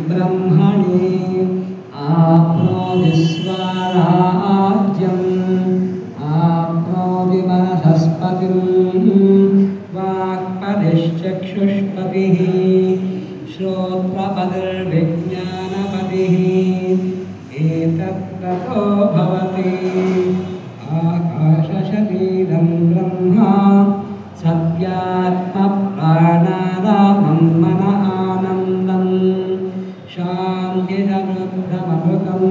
ब्रह्मणे आप्नोति स्वराज्यम् आप्नोति मनसस्पतिं वाक्पतिश्चक्षुष्पतिः श्रोत्रपतिर्विज्ञानपतिः एतत्ततो भवति आकाशशरीरं ब्रह्मा सत्यात्मप्राणानामं मनः आनन्दं शान्तिरमृतमृतम्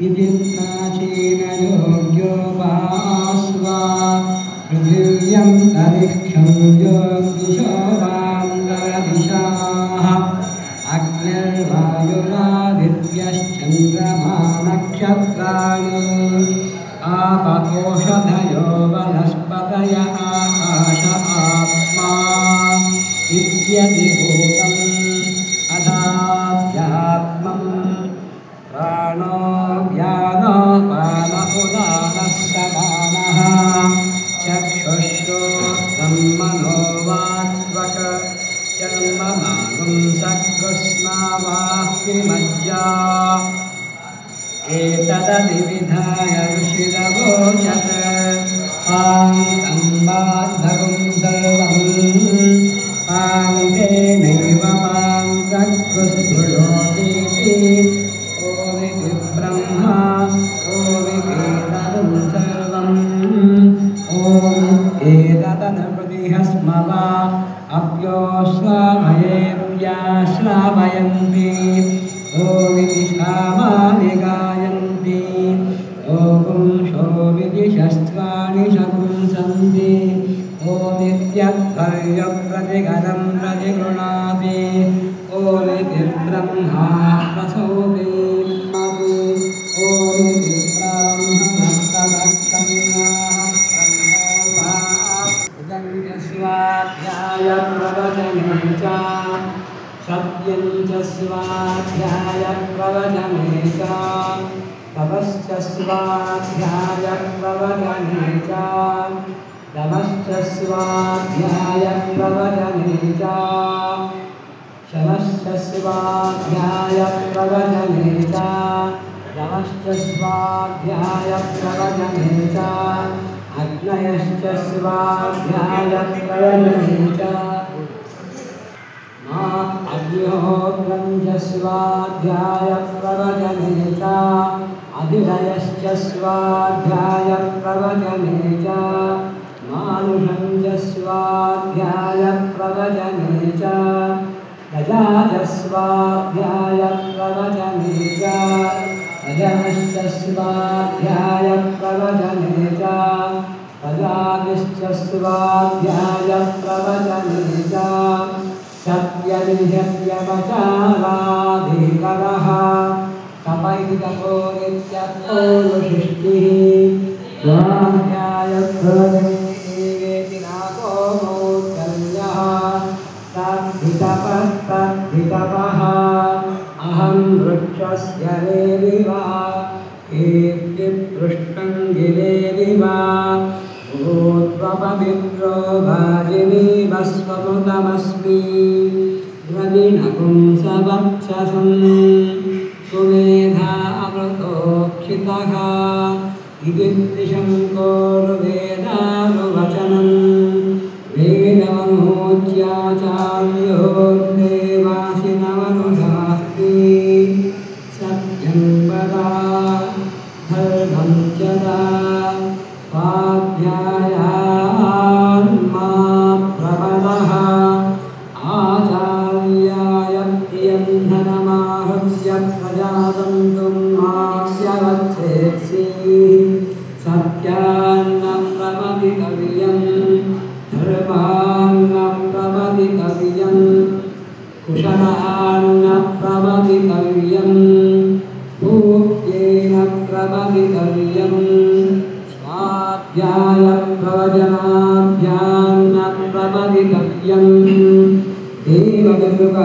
इति प्राचीनयोग्योपास्वा पृथिव्यं तरिक्षं योगिशोरान्तरदिशाः अग्निर्वायुरादित्यश्चन्द्रमा नक्षत्राणि आपकोषधयो वनस्पतय आकाश आत्मा इत्यधिभूतम् अधाध्यात्मम् प्राणो व्यानो पान उदानस्तमानः चक्षुश्रोत्रं मनो वाक्त्वक् चर्ममागुंसकृत्स्नावाक्यमज्जा एतदधिविधाय ऋषिरवोचत् पाङ्गम्बाद्धगुं सर्वं पाङ्गेनैव पाङ्गकृष्णोतीति ओविति ब्रह्मा ओविकेतदुं सर्वम् ॐ एतदनुपतिः स्मवा अप्योश्रावयेभ्याश्रावयन्ति ओविति श्रावाणि गायन्ति ओं शोविति शस्त्राणि शकुंसन्ति ओमित्यत्पर्यप्रतिगणं प्रतिगृणाति ओविति ब्रह्मा प्रसौति ओविति ब्रह्मणस्तमक्षम्नाः स्वाध्यायप्रवचने च सत्यं च स्वाध्यायप्रवचने च तपश्च स्वाध्यायप्रवचने च दमश्च स्वाध्यायप्रवचने च शमश्च स्वाध्यायप्रवचने च दमश्च स्वाध्यायप्रवचने च अग्नयश्च स्वाध्यायप्रवचने च अग्निहोत्रं च स्वाध्यायप्रवचने च अधिदयश्च स्वाध्यायप्रवचने च मानुषं च स्वाध्यायप्रवचने च गजा च स्वाध्यायप्रवचने च अजनश्च स्वाध्यायप्रवचने च प्रजातिश्च स्वाध्यायप्रवचने च सत्यनिषत्यवचाराधिकरः तपैतपो नित्यतो वशिष्टिः स्वाध्यायप्रवचने नाको मौद्गल्यः तद्धितपः अहं वृक्षस्य वेदिव कीर्तिपृष्टं गिरेदिव भूत्वपवित्रो भाजिनी वस्वमुतमस्मि द्रविणपुं सवक्षसं सुमेधा अमृतोक्षितः इति त्रिशङ्कोर्वेदानुवचनं वेदमनोच्याचार्योर्देवासिनमनुशास्ति सत्यं वदा धर्मं चदा स्वाध्यायान्मा प्रबलः आचार्याय प्रियं धनमाहृत्य प्रजातन्तुं मास्यवच्छेत्सि सत्यान्नं प्रमदितव्यं धर्मान्नं प्रमदितव्यं कुशलान्नं प्रमदितव्यं भूत्येन प्रमदितव्यं स्वाध्यायप्रवचनाभ्यां प्रमदितव्यं देवविदुः